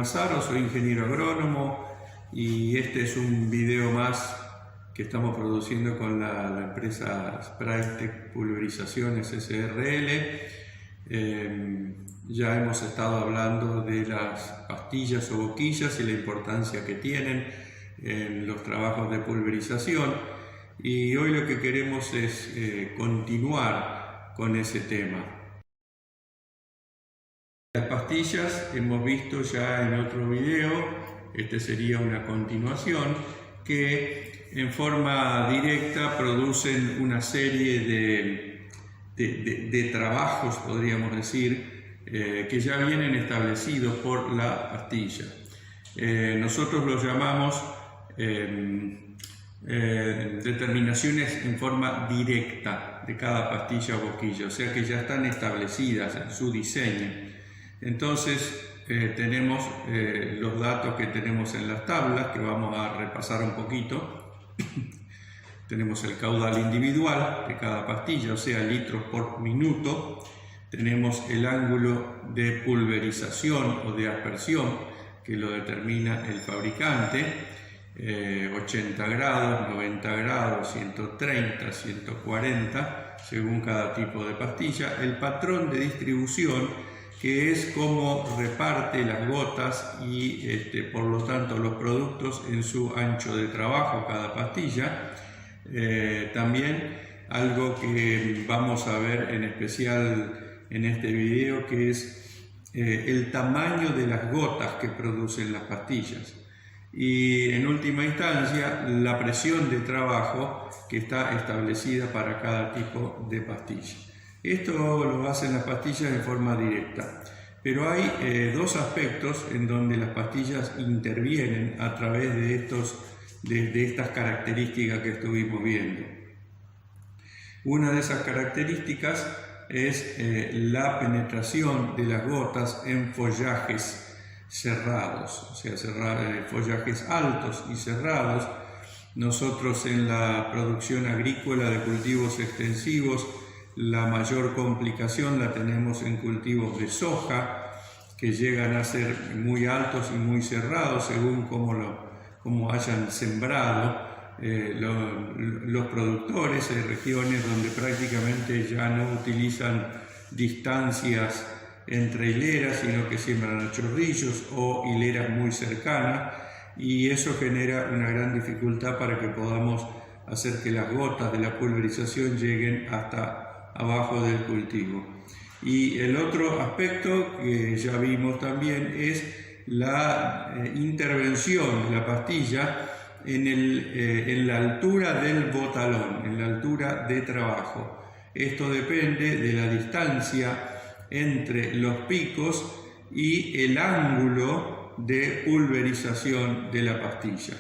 Manzaro, soy ingeniero agrónomo y este es un video más que estamos produciendo con la empresa Spraytec Pulverizaciones SRL. Ya hemos estado hablando de las pastillas o boquillas y la importancia que tienen en los trabajos de pulverización, y hoy lo que queremos es continuar con ese tema. Las pastillas hemos visto ya en otro video, este sería una continuación, que en forma directa producen una serie de trabajos, podríamos decir, que ya vienen establecidos por la pastilla. Nosotros los llamamos determinaciones en forma directa de cada pastilla o boquilla, o sea que ya están establecidas en su diseño. Entonces tenemos los datos que tenemos en las tablas, que vamos a repasar un poquito. Tenemos el caudal individual de cada pastilla, o sea, litros por minuto. Tenemos el ángulo de pulverización o de aspersión, que lo determina el fabricante, 80 grados, 90 grados, 130, 140, según cada tipo de pastilla. El patrón de distribución, que es cómo reparte las gotas y por lo tanto los productos en su ancho de trabajo cada pastilla. También algo que vamos a ver en especial en este video, que es el tamaño de las gotas que producen las pastillas y en última instancia la presión de trabajo que está establecida para cada tipo de pastilla. Esto lo hacen las pastillas de forma directa, pero hay dos aspectos en donde las pastillas intervienen a través de estas características que estuvimos viendo. Una de esas características es la penetración de las gotas en follajes cerrados, o sea, follajes altos y cerrados. Nosotros en la producción agrícola de cultivos extensivos, la mayor complicación la tenemos en cultivos de soja, que llegan a ser muy altos y muy cerrados según cómo hayan sembrado los productores. Hay regiones donde prácticamente ya no utilizan distancias entre hileras, sino que siembran a chorrillos o hileras muy cercanas, y eso genera una gran dificultad para que podamos hacer que las gotas de la pulverización lleguen hasta abajo del cultivo. Y el otro aspecto que ya vimos también es la intervención de la pastilla en la altura del botalón, en la altura de trabajo. Esto depende de la distancia entre los picos y el ángulo de pulverización de la pastilla.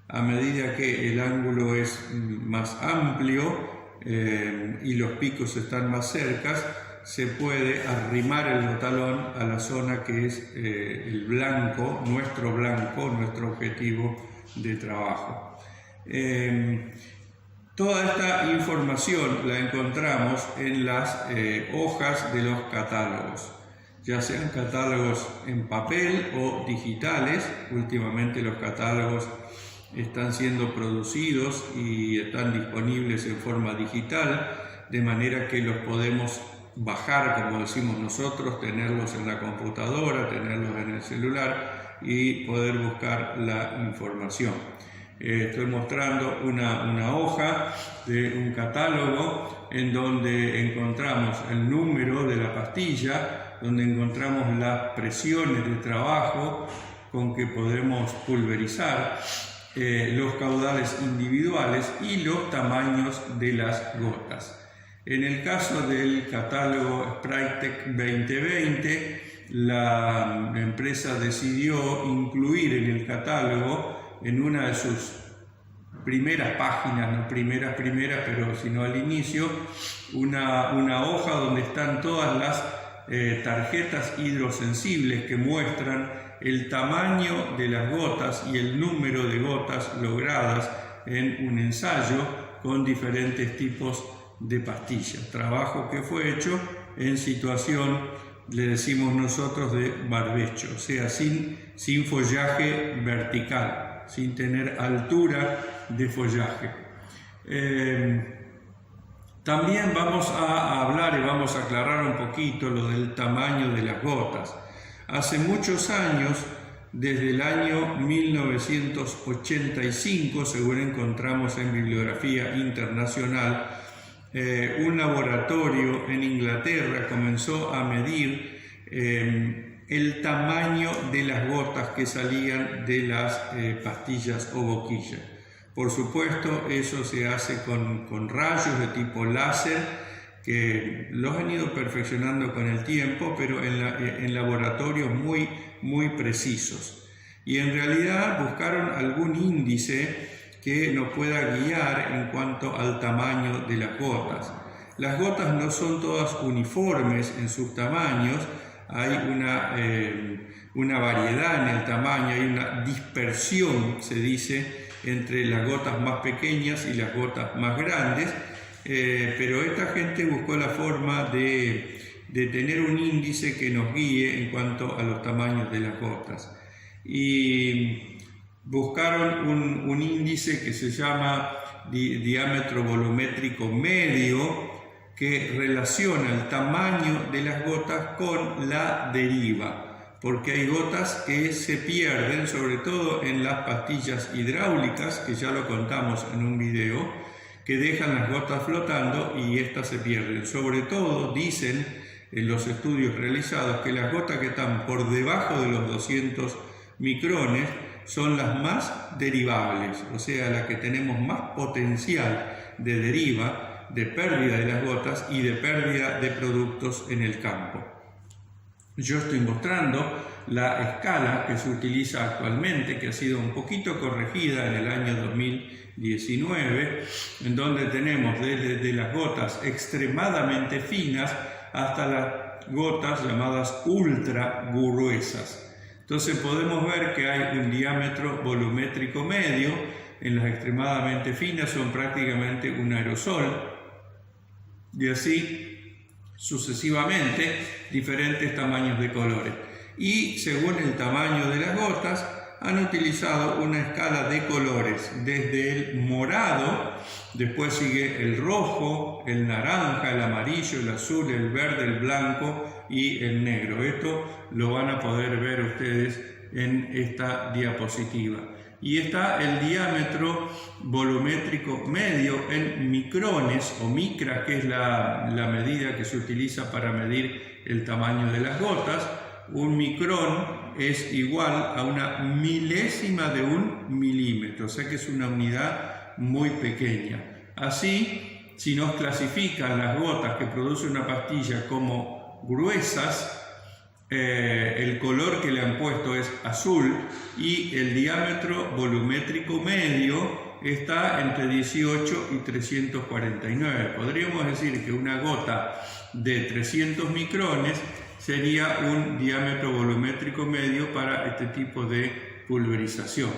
A medida que el ángulo es más amplio y los picos están más cercas, se puede arrimar el botalón a la zona que es el blanco, nuestro objetivo de trabajo. Toda esta información la encontramos en las hojas de los catálogos, ya sean catálogos en papel o digitales. Últimamente los catálogos están siendo producidos y están disponibles en forma digital, de manera que los podemos bajar, como decimos nosotros, tenerlos en la computadora, tenerlos en el celular y poder buscar la información. Estoy mostrando una hoja de un catálogo en donde encontramos el número de la pastilla, donde encontramos las presiones de trabajo con que podemos pulverizar, los caudales individuales y los tamaños de las gotas. En el caso del catálogo Spraytec 2020, la empresa decidió incluir en el catálogo, en una de sus primeras páginas, no primeras, pero sino al inicio, una hoja donde están todas las tarjetas hidrosensibles que muestran el tamaño de las gotas y el número de gotas logradas en un ensayo con diferentes tipos de pastillas. Trabajo que fue hecho en situación le decimos nosotros de barbecho, o sea, sin follaje vertical, sin tener altura de follaje. También vamos a hablar y vamos a aclarar un poquito lo del tamaño de las gotas. Hace muchos años, desde el año 1985, según encontramos en bibliografía internacional, un laboratorio en Inglaterra comenzó a medir el tamaño de las gotas que salían de las pastillas o boquillas. Por supuesto, eso se hace con rayos de tipo láser, que los han ido perfeccionando con el tiempo, pero en laboratorios muy precisos. Y en realidad buscaron algún índice que nos pueda guiar en cuanto al tamaño de las gotas. Las gotas no son todas uniformes en sus tamaños, hay una variedad en el tamaño, hay una dispersión, se dice, entre las gotas más pequeñas y las gotas más grandes, pero esta gente buscó la forma de tener un índice que nos guíe en cuanto a los tamaños de las gotas. Y buscaron un índice que se llama diámetro volumétrico medio, que relaciona el tamaño de las gotas con la deriva, porque hay gotas que se pierden, sobre todo en las pastillas hidráulicas, que ya lo contamos en un video, que dejan las gotas flotando y estas se pierden. Sobre todo dicen en los estudios realizados que las gotas que están por debajo de los 200 micrones son las más derivables, o sea, las que tenemos más potencial de deriva, de pérdida de las gotas y de pérdida de productos en el campo. Yo estoy mostrando la escala que se utiliza actualmente, que ha sido un poquito corregida en el año 2019, en donde tenemos desde las gotas extremadamente finas hasta las gotas llamadas ultra gruesas. Entonces podemos ver que hay un diámetro volumétrico medio, en las extremadamente finas son prácticamente un aerosol, y así sucesivamente diferentes tamaños de colores. Y según el tamaño de las gotas han utilizado una escala de colores, desde el morado, después sigue el rojo, el naranja, el amarillo, el azul, el verde, el blanco y el negro. Esto lo van a poder ver ustedes en esta diapositiva. Y está el diámetro volumétrico medio en micrones o micras, que es la medida que se utiliza para medir el tamaño de las gotas. Un micrón es igual a una milésima de un milímetro, o sea que es una unidad muy pequeña. Así, si nos clasifican las gotas que produce una pastilla como gruesas, el color que le han puesto es azul y el diámetro volumétrico medio está entre 18 y 349. Podríamos decir que una gota de 300 micrones sería un diámetro volumétrico medio para este tipo de pulverización.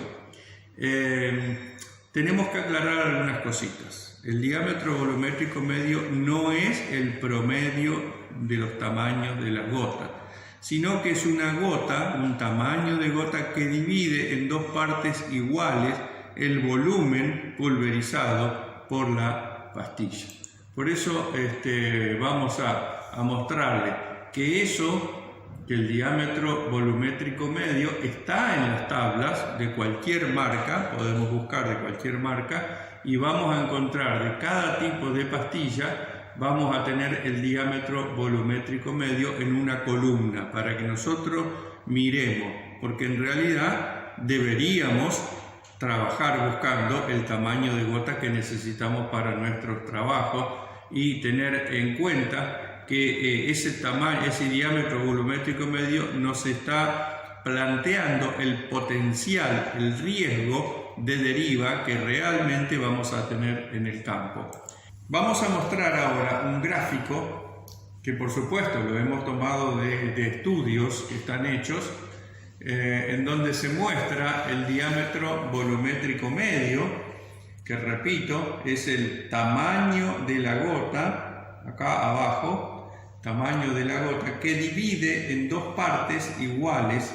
Tenemos que aclarar algunas cositas. El diámetro volumétrico medio no es el promedio de los tamaños de las gotas, sino que es una gota, un tamaño de gota que divide en dos partes iguales el volumen pulverizado por la pastilla. Por eso vamos a mostrarle que que el diámetro volumétrico medio está en las tablas de cualquier marca, podemos buscar de cualquier marca, y vamos a encontrar de cada tipo de pastilla, vamos a tener el diámetro volumétrico medio en una columna para que nosotros miremos, porque en realidad deberíamos trabajar buscando el tamaño de gota que necesitamos para nuestros trabajos y tener en cuenta que ese diámetro volumétrico medio nos está planteando el potencial, el riesgo de deriva que realmente vamos a tener en el campo. Vamos a mostrar ahora un gráfico que por supuesto lo hemos tomado de estudios que están hechos, en donde se muestra el diámetro volumétrico medio, que repito, es el tamaño de la gota, acá abajo, tamaño de la gota, que divide en dos partes iguales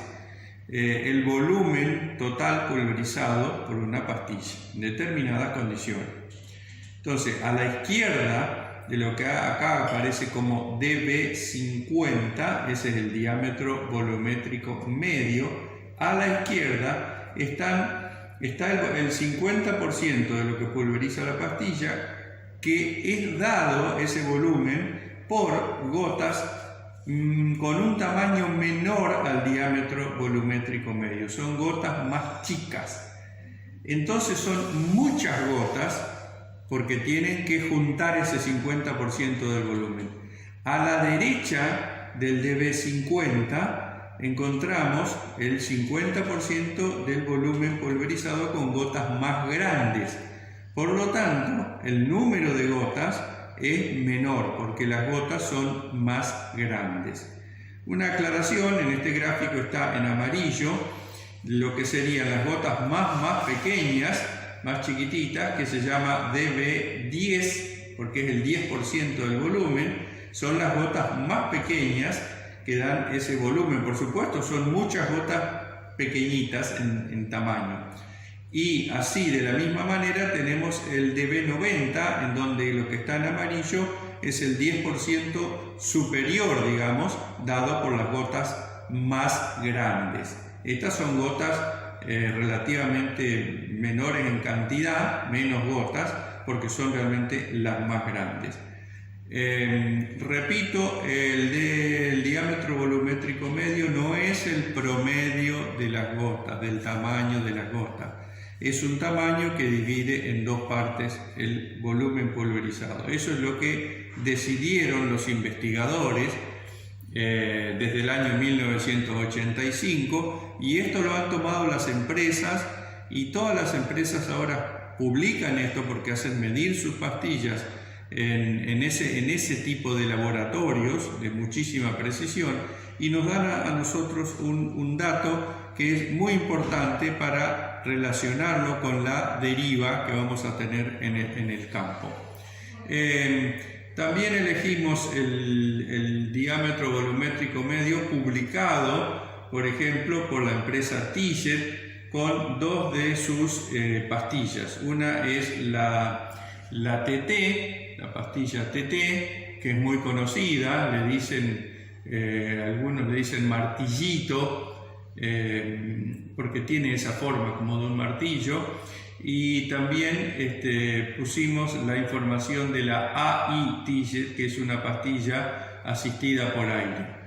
el volumen total pulverizado por una pastilla en determinadas condiciones. Entonces, a la izquierda de lo que acá aparece como dB50, ese es el diámetro volumétrico medio, a la izquierda está el 50% de lo que pulveriza la pastilla, que es dado ese volumen por gotas con un tamaño menor al diámetro volumétrico medio. Son gotas más chicas. Entonces son muchas gotas porque tienen que juntar ese 50% del volumen. A la derecha del dB50 encontramos el 50% del volumen pulverizado con gotas más grandes. Por lo tanto, el número de gotas es menor porque las gotas son más grandes. Una aclaración: en este gráfico está en amarillo lo que serían las gotas más pequeñas, más chiquititas, que se llama dB10 porque es el 10% del volumen. Son las gotas más pequeñas que dan ese volumen. Por supuesto, son muchas gotas pequeñitas en tamaño. Y así, de la misma manera, tenemos el dB90, en donde lo que está en amarillo es el 10% superior, digamos, dado por las gotas más grandes. Estas son gotas relativamente menores en cantidad, menos gotas, porque son realmente las más grandes. Repito, el diámetro volumétrico medio no es el promedio de las gotas, del tamaño de las gotas. Es un tamaño que divide en dos partes el volumen pulverizado. Eso es lo que decidieron los investigadores desde el año 1985, y esto lo han tomado las empresas, y todas las empresas ahora publican esto porque hacen medir sus pastillas en ese tipo de laboratorios de muchísima precisión, y nos dan a nosotros un dato que es muy importante para relacionarlo con la deriva que vamos a tener en el campo. También elegimos el diámetro volumétrico medio publicado, por ejemplo, por la empresa Tiger, con dos de sus pastillas. Una es la TT, la pastilla TT, que es muy conocida, algunos le dicen martillito, porque tiene esa forma como de un martillo. Y también pusimos la información de la AI Tiger, que es una pastilla asistida por aire.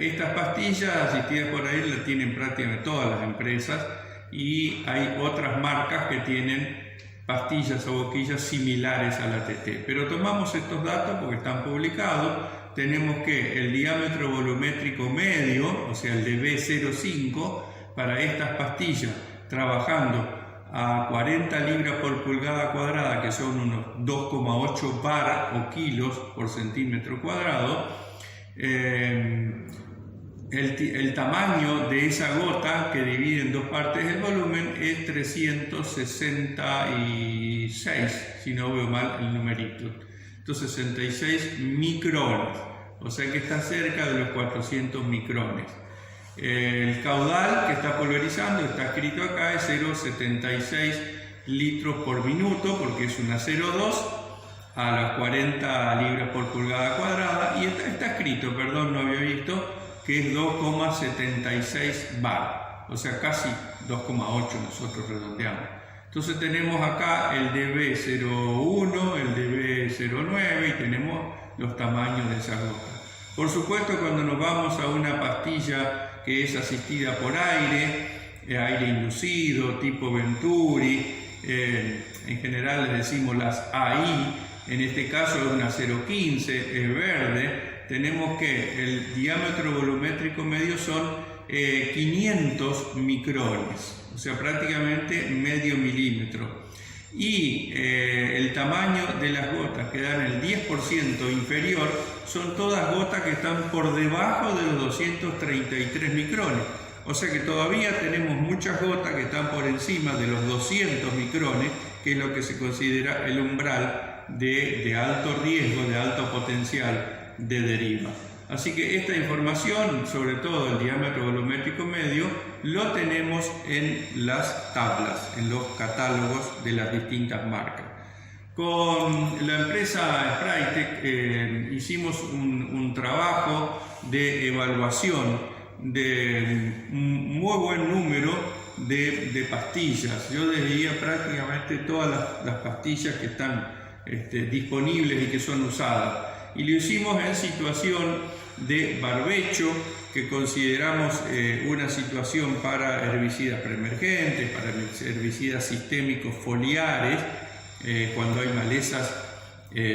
Estas pastillas asistidas por aire las tienen prácticamente todas las empresas, y hay otras marcas que tienen pastillas o boquillas similares a la TT. Pero tomamos estos datos porque están publicados. Tenemos que el diámetro volumétrico medio, o sea el dB05, para estas pastillas, trabajando a 40 libras por pulgada cuadrada, que son unos 2,8 bar o kilos por centímetro cuadrado, el tamaño de esa gota, que divide en dos partes el volumen, es 366, si no veo mal el numerito, 366 micrones, o sea que está cerca de los 400 micrones. El caudal que está pulverizando, está escrito acá, es 0,76 litros por minuto, porque es una 0,2 a las 40 libras por pulgada cuadrada, y está escrito, perdón, no había visto, que es 2,76 bar, o sea casi 2,8 nosotros redondeamos. Entonces tenemos acá el dB01, el dB09, y tenemos los tamaños de esas gotas. Por supuesto, cuando nos vamos a una pastilla que es asistida por aire inducido, tipo Venturi, en general les decimos las AI, en este caso es una 0,15, es verde, tenemos que el diámetro volumétrico medio son 500 micrones, o sea prácticamente medio milímetro. Y el tamaño de las gotas que dan el 10% inferior son todas gotas que están por debajo de los 233 micrones. O sea que todavía tenemos muchas gotas que están por encima de los 200 micrones, que es lo que se considera el umbral de alto riesgo, de alto potencial de deriva. Así que esta información, sobre todo el diámetro volumétrico medio, lo tenemos en las tablas, en los catálogos de las distintas marcas. Con la empresa Sprytek hicimos un trabajo de evaluación de un muy buen número de pastillas. Yo leía prácticamente todas las pastillas que están disponibles y que son usadas. Y lo hicimos en situación de barbecho, que consideramos una situación para herbicidas preemergentes, para herbicidas sistémicos foliares, cuando hay malezas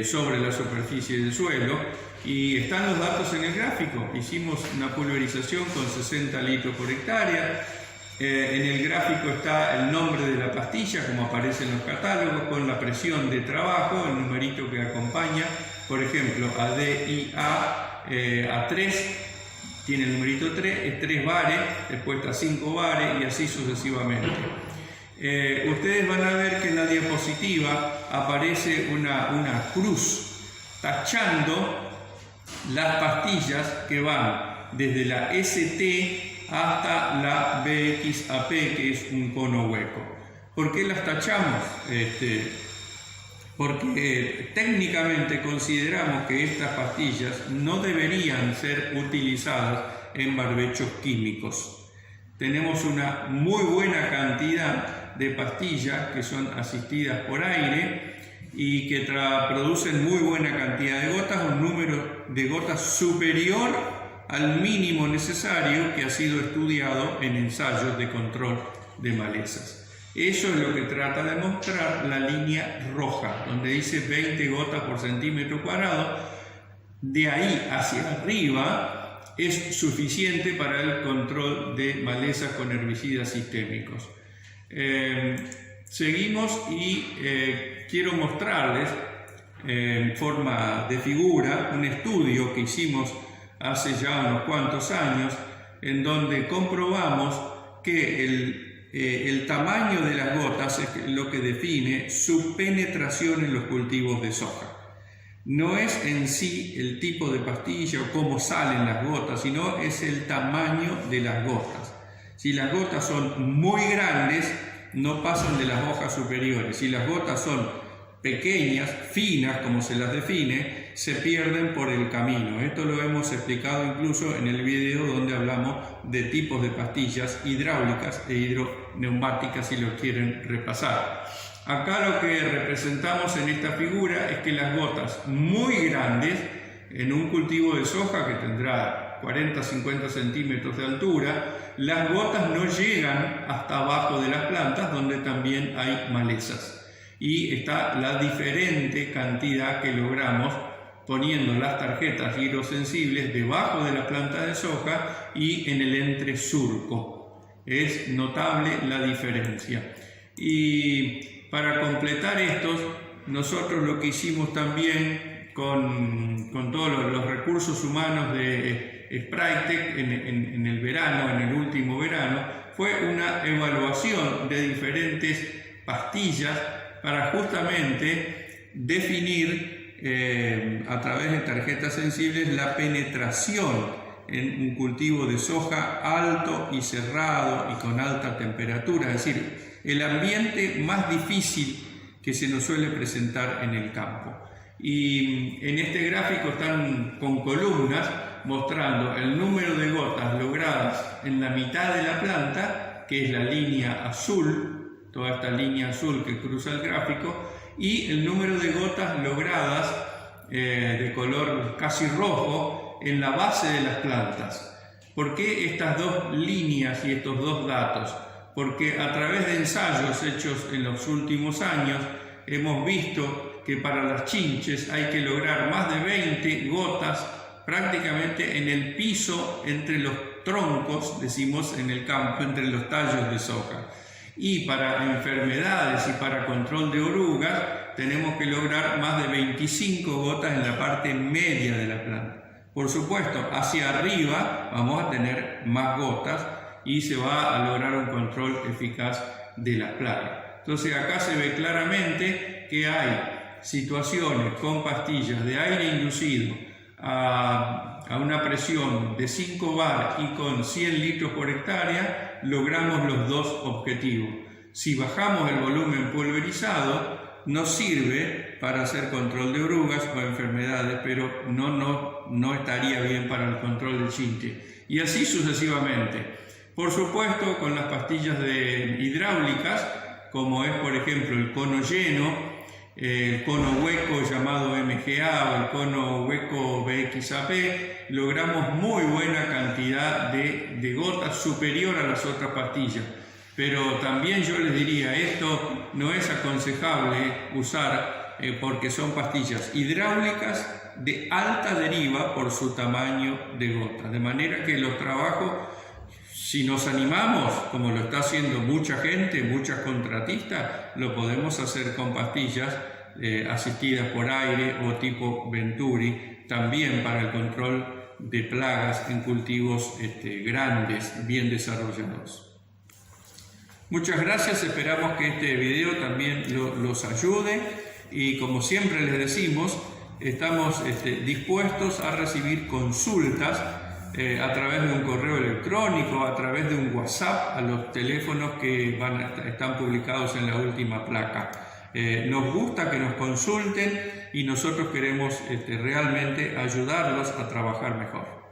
sobre la superficie del suelo. Y están los datos en el gráfico. Hicimos una pulverización con 60 litros por hectárea. En el gráfico está el nombre de la pastilla, como aparece en los catálogos, con la presión de trabajo, el numerito que acompaña. Por ejemplo, ADIA A3 tiene el numerito 3, es 3 bares, después está 5 bares y así sucesivamente. Ustedes van a ver que en la diapositiva aparece una cruz tachando las pastillas que van desde la ST hasta la BXAP, que es un cono hueco. ¿Por qué las tachamos? Porque técnicamente consideramos que estas pastillas no deberían ser utilizadas en barbechos químicos. Tenemos una muy buena cantidad de pastillas que son asistidas por aire y que producen muy buena cantidad de gotas, un número de gotas superior al mínimo necesario que ha sido estudiado en ensayos de control de malezas. Eso es lo que trata de mostrar la línea roja, donde dice 20 gotas por centímetro cuadrado. De ahí hacia arriba es suficiente para el control de malezas con herbicidas sistémicos. Seguimos y quiero mostrarles en forma de figura un estudio que hicimos hace ya unos cuantos años, en donde comprobamos que el tamaño de las gotas es lo que define su penetración en los cultivos de soja. No es en sí el tipo de pastilla o cómo salen las gotas, sino es el tamaño de las gotas. Si las gotas son muy grandes, no pasan de las hojas superiores. Si las gotas son pequeñas, finas, como se las define, se pierden por el camino. Esto lo hemos explicado incluso en el video donde hablamos de tipos de pastillas hidráulicas e hidroneumáticas, si lo quieren repasar. Acá lo que representamos en esta figura es que las gotas muy grandes en un cultivo de soja que tendrá 40-50 centímetros de altura, las gotas no llegan hasta abajo de las plantas, donde también hay malezas. Y está la diferente cantidad que logramos poniendo las tarjetas girosensibles debajo de la planta de soja y en el entresurco. Es notable la diferencia. Y para completar estos, nosotros lo que hicimos también con todos los recursos humanos de Sprytek en el verano, en el último verano, fue una evaluación de diferentes pastillas para justamente definir a través de tarjetas sensibles la penetración en un cultivo de soja alto y cerrado y con alta temperatura, es decir, el ambiente más difícil que se nos suele presentar en el campo. Y en este gráfico están con columnas mostrando el número de gotas logradas en la mitad de la planta, que es la línea azul, toda esta línea azul que cruza el gráfico, y el número de gotas logradas de color casi rojo en la base de las plantas. ¿Por qué estas dos líneas y estos dos datos? Porque a través de ensayos hechos en los últimos años hemos visto que para las chinches hay que lograr más de 20 gotas prácticamente en el piso entre los troncos, decimos en el campo, entre los tallos de soja. Y para enfermedades y para control de orugas tenemos que lograr más de 25 gotas en la parte media de la planta. Por supuesto, hacia arriba vamos a tener más gotas y se va a lograr un control eficaz de las plagas. Entonces acá se ve claramente que hay situaciones con pastillas de aire inducido a una presión de 5 bar y con 100 litros por hectárea, logramos los dos objetivos. Si bajamos el volumen pulverizado, nos sirve para hacer control de orugas o enfermedades, pero no estaría bien para el control del chinte. Y así sucesivamente. Por supuesto, con las pastillas hidráulicas, como es por ejemplo el cono lleno, el cono hueco llamado MGA o el cono hueco BXAP, logramos muy buena cantidad de gotas superior a las otras pastillas. Pero también yo les diría, esto no es aconsejable usar porque son pastillas hidráulicas de alta deriva por su tamaño de gotas. De manera que los trabajos, si nos animamos, como lo está haciendo mucha gente, muchas contratistas, lo podemos hacer con pastillas asistidas por aire o tipo Venturi, también para el control de plagas en cultivos grandes, bien desarrollados. Muchas gracias, esperamos que este video también los ayude y como siempre les decimos, estamos dispuestos a recibir consultas a través de un correo electrónico, a través de un WhatsApp, a los teléfonos que están publicados en la última placa. Nos gusta que nos consulten y nosotros queremos realmente ayudarlos a trabajar mejor.